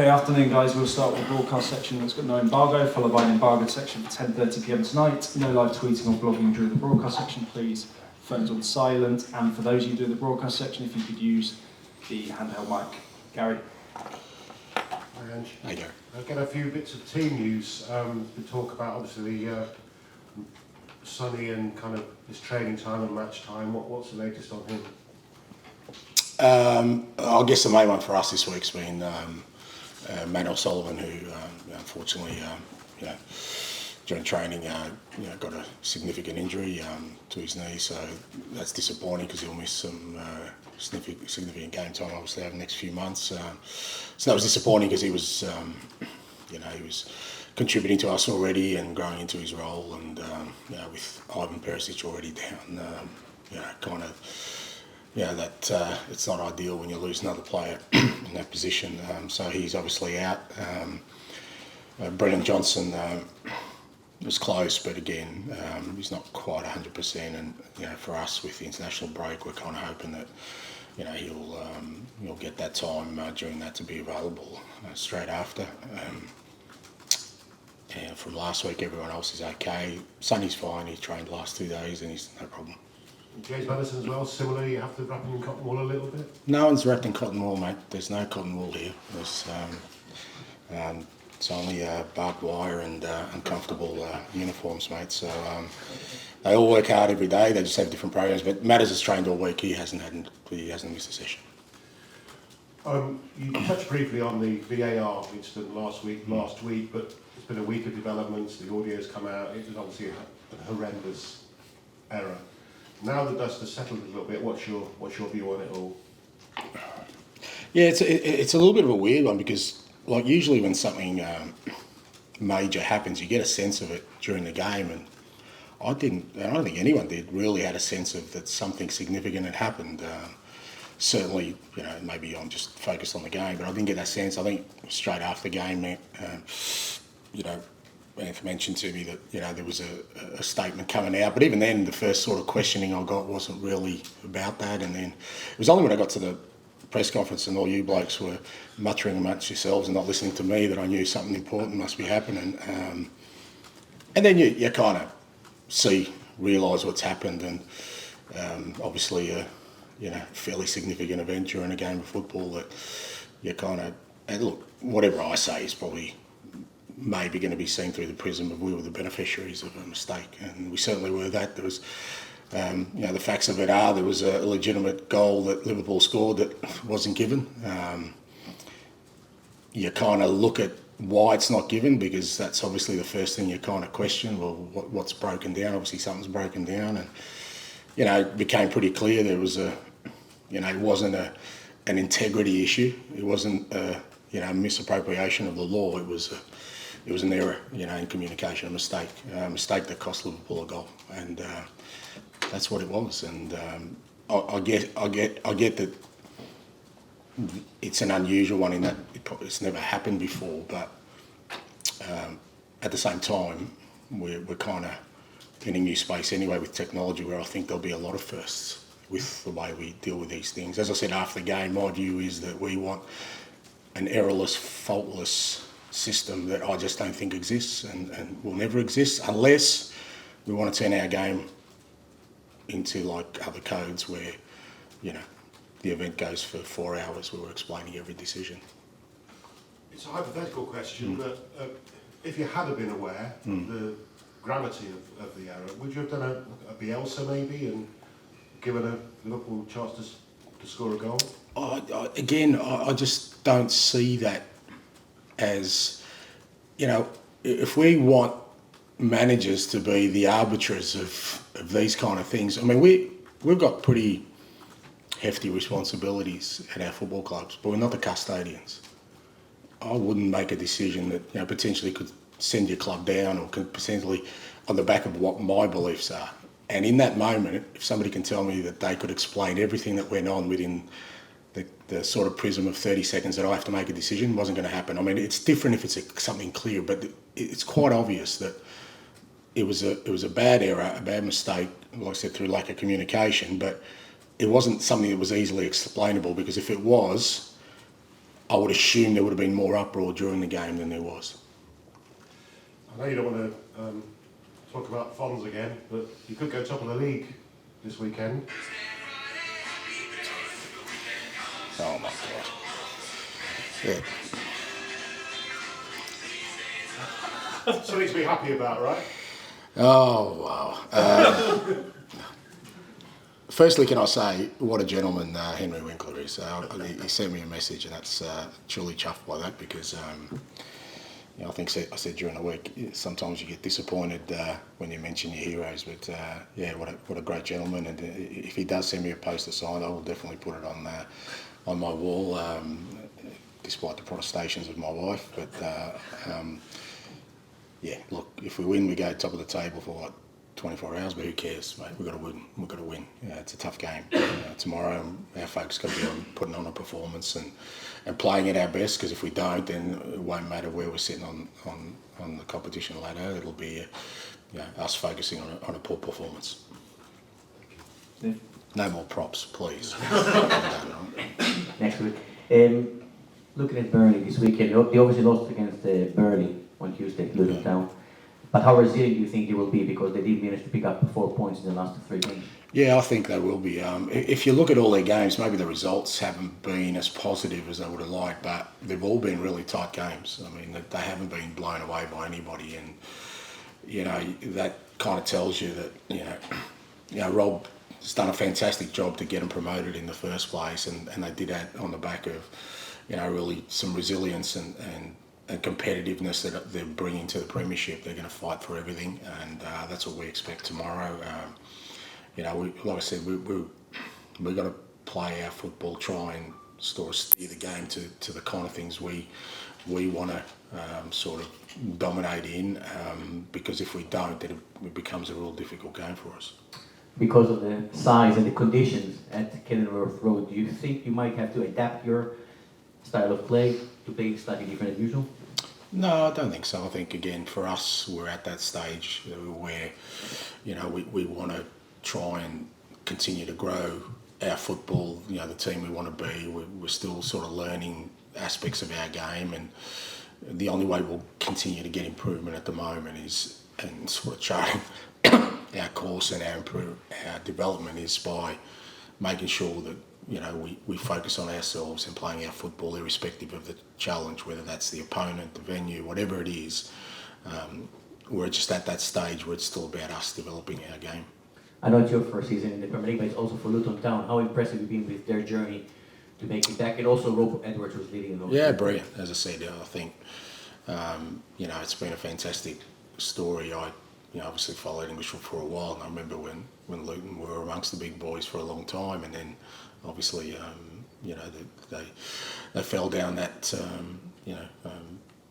Okay, afternoon guys. We'll start with the broadcast section that's got no embargo, followed by an embargoed section for 10:30 PM tonight. No live tweeting or blogging during the broadcast section, please. Phones on silent, and for those of you doing the broadcast section, if you could use the handheld mic. Gary. Hi, Ange. Hi, Gary. I'll get a few bits of team news to talk about. Obviously, Sonny and kind of his training time and match time. What's the latest on him? I guess the main one for us this week's been Matt O'Sullivan, who unfortunately, during training, got a significant injury to his knee. So that's disappointing because he'll miss some significant game time, obviously, over the next few months. So that was disappointing because he was, he was contributing to us already and growing into his role, and with Ivan Perisic already down, that it's not ideal when you lose another player in that position. So he's obviously out. Brennan Johnson was close, but again, he's not quite 100%. And for us with the international break, we're kind of hoping that he'll get that time during that to be available straight after. And from last week, everyone else is okay. Sonny's fine. He trained the last 2 days, and he's no problem. James Madison as well, similarly, you have to wrap him in cotton wool a little bit? No one's wrapped in cotton wool, mate. There's no cotton wool here. There's, it's only barbed wire and uncomfortable uniforms, mate. So they all work hard every day. They just have different programs. But Matters has trained all week. He hasn't missed a session. You touched briefly on the VAR incident last week, but it's been a week of developments. The audio's come out. It was obviously a horrendous error. Now the dust has settled a little bit. What's your view on it all? Yeah, it's a little bit of a weird one because, like, usually when something major happens, you get a sense of it during the game, and I don't think anyone really had a sense of that something significant had happened. Certainly, maybe I'm just focused on the game, but I didn't get that sense. I think straight after the game, Anth mentioned to me that there was a statement coming out, but even then the first sort of questioning I got wasn't really about that, and then it was only when I got to the press conference and all you blokes were muttering amongst yourselves and not listening to me that I knew something important must be happening, and then you kind of realise what's happened, and obviously a fairly significant event during a game of football that you kind of, and look, whatever I say is probably maybe going to be seen through the prism of we were the beneficiaries of a mistake, and we certainly were that. There was, the facts of it are there was a legitimate goal that Liverpool scored that wasn't given. You kind of look at why it's not given because that's obviously the first thing you kind of question. Well, what's broken down? Obviously something's broken down, and it became pretty clear there was it wasn't an integrity issue. It wasn't a misappropriation of the law. It was an error, in communication, a mistake that cost Liverpool a goal, and that's what it was. And I get that it's an unusual one in that it's never happened before, but at the same time, we're kind of in a new space anyway with technology, where I think there'll be a lot of firsts with the way we deal with these things. As I said after the game, my view is that we want an errorless, faultless system that I just don't think exists and will never exist unless we want to turn our game into like other codes where, the event goes for 4 hours where we're explaining every decision. It's a hypothetical question, but if you had been aware of the gravity of the error, would you have done a Bielsa maybe and given a Liverpool chance to score a goal? I just don't see that as, if we want managers to be the arbiters of these kind of things, I mean, we've got pretty hefty responsibilities at our football clubs, but we're not the custodians. I wouldn't make a decision that potentially could send your club down or could potentially on the back of what my beliefs are. And in that moment, if somebody can tell me that they could explain everything that went on within the sort of prism of 30 seconds that I have to make a decision, wasn't going to happen. I mean, it's different if it's something clear, but it's quite obvious that it was a bad error, a bad mistake, like I said, through lack of communication, but it wasn't something that was easily explainable, because if it was, I would assume there would have been more uproar during the game than there was. I know you don't want to talk about Fonz again, but you could go top of the league this weekend. Oh my God. Yeah. Something to be happy about, right? Oh, wow. Firstly, can I say what a gentleman Henry Winkler is. He sent me a message, and that's truly chuffed by that, because you know, I think I said during the week, sometimes you get disappointed when you mention your heroes, but yeah, what a great gentleman. And if he does send me a poster signed, I will definitely put it on my wall, despite the protestations of my wife. But yeah, look, if we win, we go top of the table for what, 24 hours, but who cares, mate? We've got to win. We've got to win. Yeah, it's a tough game. Tomorrow, our folks got to be putting on a performance and playing at our best, because if we don't, then it won't matter where we're sitting on the competition ladder. It'll be us focusing on a poor performance. Yeah. No more props, please. Next week. Looking at Burnley this weekend, they obviously lost against Burnley on Tuesday, Luton Town. But how resilient do you think they will be, because they did manage to pick up 4 points in the last 3 games? Yeah, I think they will be. If you look at all their games, maybe the results haven't been as positive as they would have liked, but they've all been really tight games. I mean, they haven't been blown away by anybody, and you know that kind of tells you that you know Rob has done a fantastic job to get them promoted in the first place, and they did that on the back of really some resilience and competitiveness that they're bringing to the premiership. They're going to fight for everything, and that's what we expect tomorrow. Like I said, we've got to play our football, try and steer the game to the kind of things we want to sort of dominate in, because if we don't, then it becomes a real difficult game for us. Because of the size and the conditions at Kenilworth Road, do you think you might have to adapt your style of play to play slightly different than usual? No, I don't think so. I think, again, for us, we're at that stage where we want to try and continue to grow our football, the team we want to be. We're still sort of learning aspects of our game, and the only way we'll continue to get improvement at the moment is, and sort of charting our course and our development, is by making sure that we focus on ourselves and playing our football irrespective of the challenge, whether that's the opponent, the venue, whatever it is. We're just at that stage where it's still about us developing our game. I know it's your first season in the Premier League, but it's also for Luton Town. How impressive have you been with their journey to make it back? And also Rob Edwards was leading in. Yeah, brilliant. As I said, I think it's been a fantastic story. I obviously followed English for a while, and I remember when Luton were amongst the big boys for a long time, and then obviously they fell down that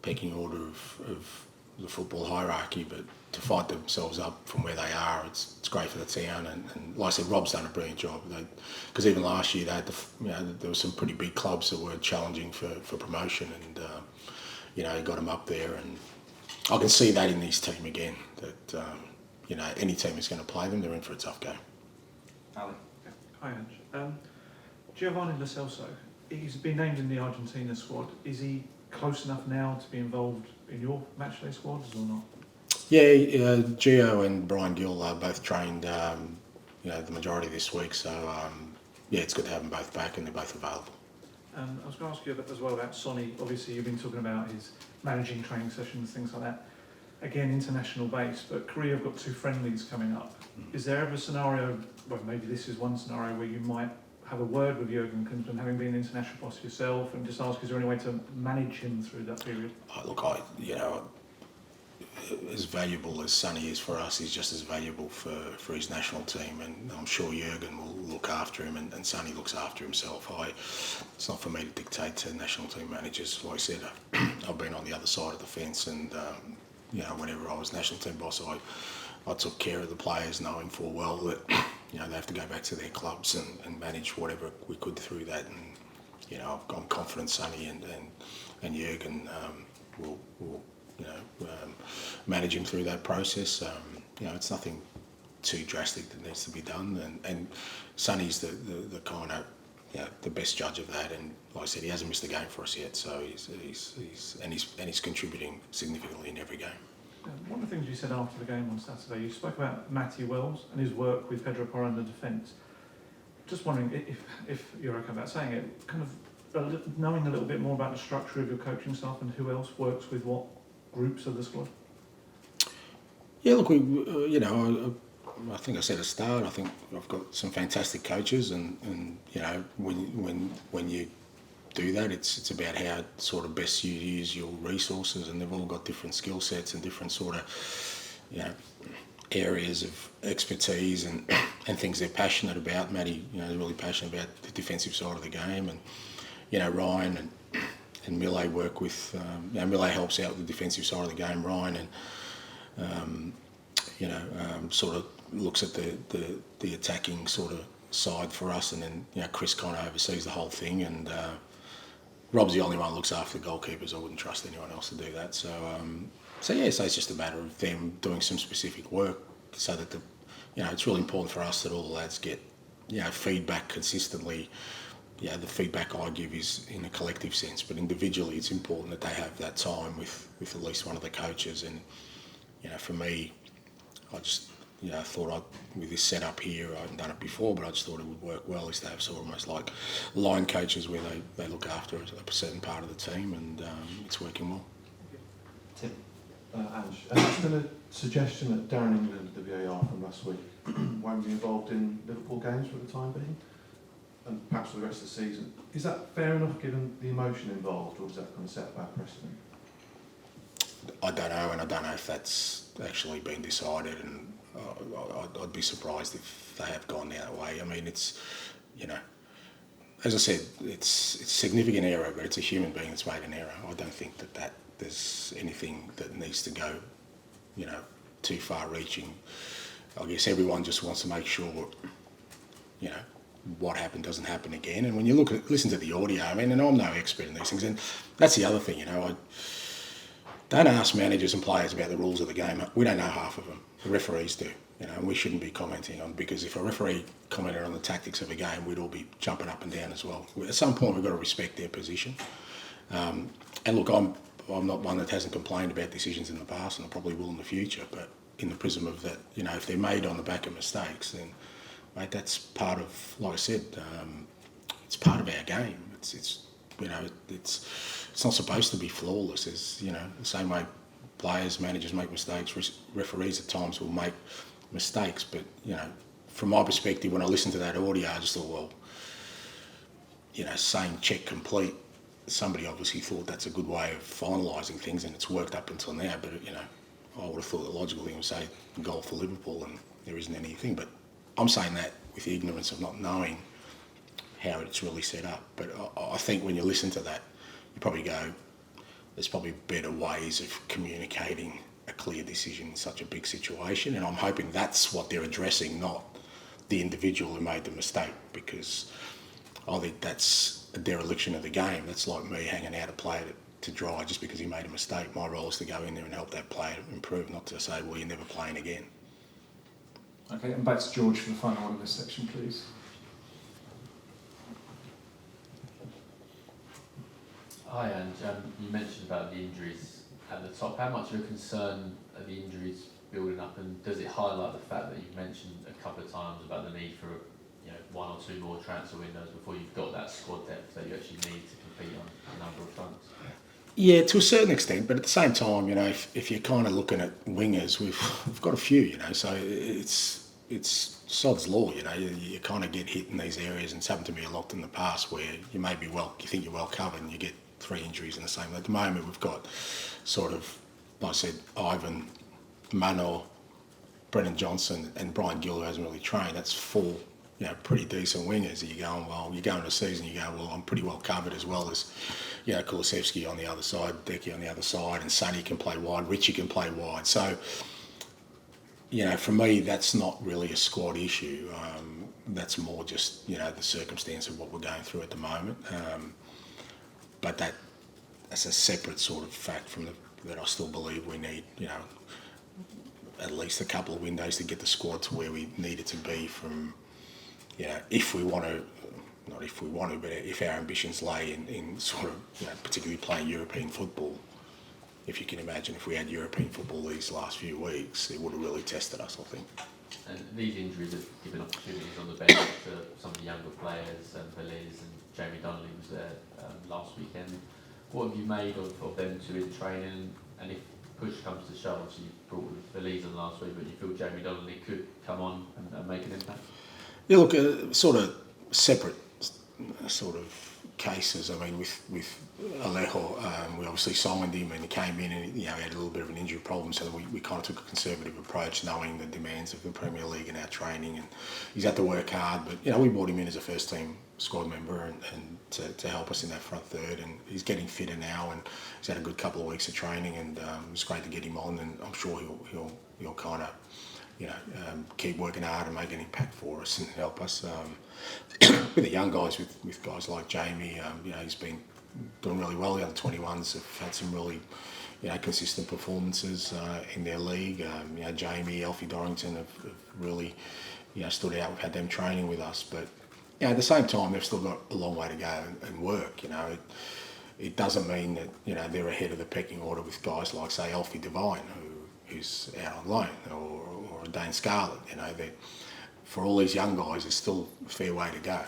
pecking order of the football hierarchy, but to fight themselves up from where they are, it's great for the town, and like I said, Rob's done a brilliant job, because even last year they had there were some pretty big clubs that were challenging for promotion, and he got them up there, and I can see that in this team again, that any team is going to play them, they're in for a tough game. Ali. Hi, Ange. Giovanni Lo Celso, he's been named in the Argentina squad. Is he close enough now to be involved in your matchday squads or not? Yeah, Gio and Brian Gill are both trained, the majority this week. So yeah, it's good to have them both back, and they're both available. I was going to ask you as well about Sonny. Obviously, you've been talking about his managing training sessions, things like that. Again, international base, but Korea have got 2 friendlies coming up. Is there ever a scenario, well, maybe this is one scenario, where you might have a word with Jurgen Klinsmann, having been an international boss yourself, and just ask, is there any way to manage him through that period? Look, as valuable as Sonny is for us, he's just as valuable for his national team, and I'm sure Jurgen will look after him, and Sonny looks after himself. It's not for me to dictate to national team managers. Like I said, I've been on the other side of the fence, and whenever I was national team boss, I took care of the players, knowing full well that they have to go back to their clubs and manage whatever we could through that. And I'm confident Sonny and Jurgen will manage him through that process. It's nothing too drastic that needs to be done, and Sonny's the kind of the best judge of that. And like I said, he hasn't missed a game for us yet, so he's contributing significantly in every game. One of the things you said after the game on Saturday, you spoke about Matty Wells and his work with Pedro Porro in the defence. Just wondering if you're okay about saying it, kind of knowing a little bit more about the structure of your coaching staff and who else works with what groups of the squad. Yeah, look, I think I said at the start, I think I've got some fantastic coaches, and when you do that, it's about how sort of best you use your resources, and they've all got different skill sets and different sort of areas of expertise and things they're passionate about. Matty, is really passionate about the defensive side of the game, and Ryan and Millet work with. Millet helps out with the defensive side of the game. Ryan sort of looks at the attacking sort of side for us, and then Chris kind of oversees the whole thing, and Rob's the only one who looks after the goalkeepers. I wouldn't trust anyone else to do that. So it's just a matter of them doing some specific work, so that it's really important for us that all the lads get feedback consistently. The feedback I give is in a collective sense, but individually it's important that they have that time with at least one of the coaches. And for me, I just thought with this setup here, I hadn't done it before, but I just thought it would work well, is to have sort of almost like line coaches where they look after a certain part of the team, and it's working well. Tim. Ange, there's been a suggestion that Darren England, the VAR from last week, won't be involved in Liverpool games for the time being, and perhaps for the rest of the season. Is that fair enough given the emotion involved, or does that kind of set a bad precedent? I don't know, and I don't know if that's actually been decided, and I'd be surprised if they have gone that way. I mean, it's, as I said, it's a significant error, but it's a human being that's made an error. I don't think that there's anything that needs to go, too far-reaching. I guess everyone just wants to make sure, what happened doesn't happen again. And when you listen to the audio, I mean, and I'm no expert in these things, and that's the other thing, I don't ask managers and players about the rules of the game. We don't know half of them. The referees do, and we shouldn't be commenting on, because if a referee commented on the tactics of a game, we'd all be jumping up and down as well. At some point, we've got to respect their position. And look, I'm not one that hasn't complained about decisions in the past, and I probably will in the future. But in the prism of that, if they're made on the back of mistakes, then, mate, that's part of, like I said, it's part of our game. It's not supposed to be flawless. It's, the same way players, managers make mistakes, referees at times will make mistakes. But, from my perspective, when I listened to that audio, I just thought, well, saying check complete, somebody obviously thought that's a good way of finalising things, and it's worked up until now. But, I would have thought the logical thing would say goal for Liverpool, and there isn't anything. But I'm saying that with the ignorance of not knowing how it's really set up. But I think when you listen to that, you probably go, there's probably better ways of communicating a clear decision in such a big situation, and I'm hoping that's what they're addressing, not the individual who made the mistake, because I think that's a dereliction of the game. That's like me hanging out a player to dry just because he made a mistake. My role is to go in there and help that player improve, not to say, well, you're never playing again. Okay, and back to George for the final one of this section, please. Hi, and you mentioned about the injuries at the top. How much of a concern are the injuries building up, and does it highlight the fact that you've mentioned a couple of times about the need for one or two more transfer windows before you've got that squad depth that you actually need to compete on a number of fronts? Yeah, to a certain extent, but at the same time, if you're kind of looking at wingers, we've got a few, so it's sod's law, you kind of get hit in these areas, and it's happened to me a lot in the past where you think you're well covered and you get 3 injuries in the same. At the moment, we've got sort of, like I said, Ivan, Manor, Brennan Johnson, and Brian Gill, who hasn't really trained. That's 4, pretty decent wingers. You go into a season, you go, well, I'm pretty well covered, as well as, Kulusevski on the other side, Decky on the other side, and Sonny can play wide, Richie can play wide. So, for me, that's not really a squad issue. That's more just, the circumstance of what we're going through at the moment. But that's a separate sort of fact from that I still believe we need, at least a couple of windows to get the squad to where we need it to be from, if we want to not if we want to, but if our ambitions lay in sort of, particularly playing European football. If you can imagine, if we had European football these last few weeks, it would have really tested us, I think. And these injuries have given opportunities on the bench to some of the younger players, Belize and Jamie Donnelly was there last weekend. What have you made of them two in training? And if push comes to shove, obviously you brought Belize on last week, but you feel Jamie Donnelly could come on and make an impact? Yeah, look, sort of separate sort of cases. I mean, with Alejo, we obviously signed him and he came in and he had a little bit of an injury problem, so we kind of took a conservative approach, knowing the demands of the Premier League and our training, and he's had to work hard. But we brought him in as a first team squad member and to help us in that front third, and he's getting fitter now, and he's had a good couple of weeks of training, and it's great to get him on, and I'm sure he'll kind of keep working hard and make an impact for us and help us. With the young guys, with guys like Jamie, he's been doing really well. The other 21s have had some really, consistent performances in their league. Jamie, Alfie Dorrington have really, stood out. We've had them training with us, but at the same time, they've still got a long way to go and work. It doesn't mean that they're ahead of the pecking order with guys like, say, Alfie Devine, who's out on loan, or Dane Scarlett. For all these young guys, there's still a fair way to go,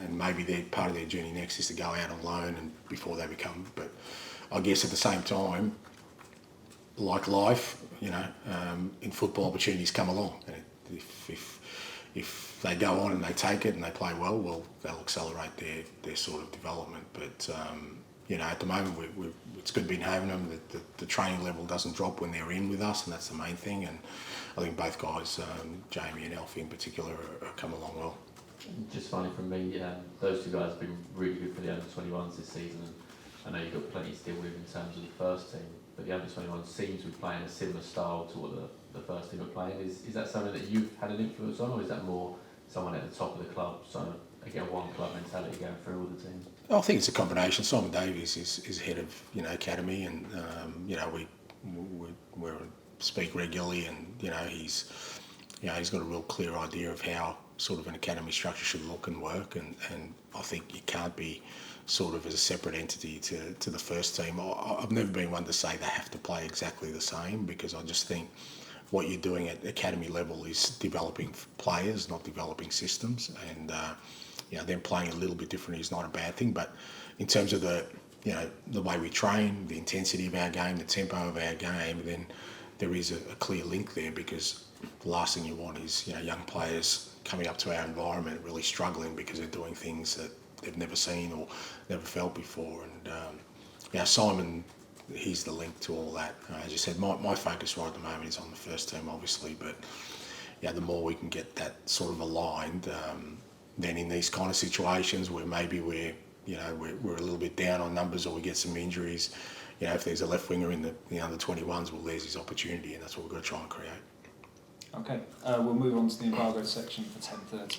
and maybe part of their journey next is to go out on loan and before they become. But I guess at the same time, like life, in football, opportunities come along, and if they go on and they take it and they play well, they'll accelerate their sort of development. But at the moment, it's good being having them. The training level doesn't drop when they're in with us, and that's the main thing. And I think both guys, Jamie and Alfie in particular, are come along well. Just finally from me, those two guys have been really good for the under-21s this season, and I know you've got plenty to deal with in terms of the first team, but the under-21s seem to be playing a similar style to what the first team are playing. Is that something that you've had an influence on, or is that more someone at the top of the club, so again, one club mentality going through all the teams? I think it's a combination. Simon Davies is head of academy, and we speak regularly, and he's got a real clear idea of how sort of an academy structure should look and work, and I think you can't be sort of as a separate entity to the first team. I've never been one to say they have to play exactly the same, because I just think what you're doing at academy level is developing players, not developing systems, and them playing a little bit differently is not a bad thing. But in terms of the way we train, the intensity of our game, the tempo of our game, then there is a clear link there, because the last thing you want is young players coming up to our environment really struggling because they're doing things that they've never seen or never felt before. And Simon, he's the link to all that. As you said, my focus right at the moment is on the first team, obviously, but the more we can get that sort of aligned, then in these kind of situations where maybe we're a little bit down on numbers or we get some injuries, if there's a left winger in the under 21s, well, there's his opportunity, and that's what we've got to try and create. Okay, we'll move on to the embargo section for 10:30.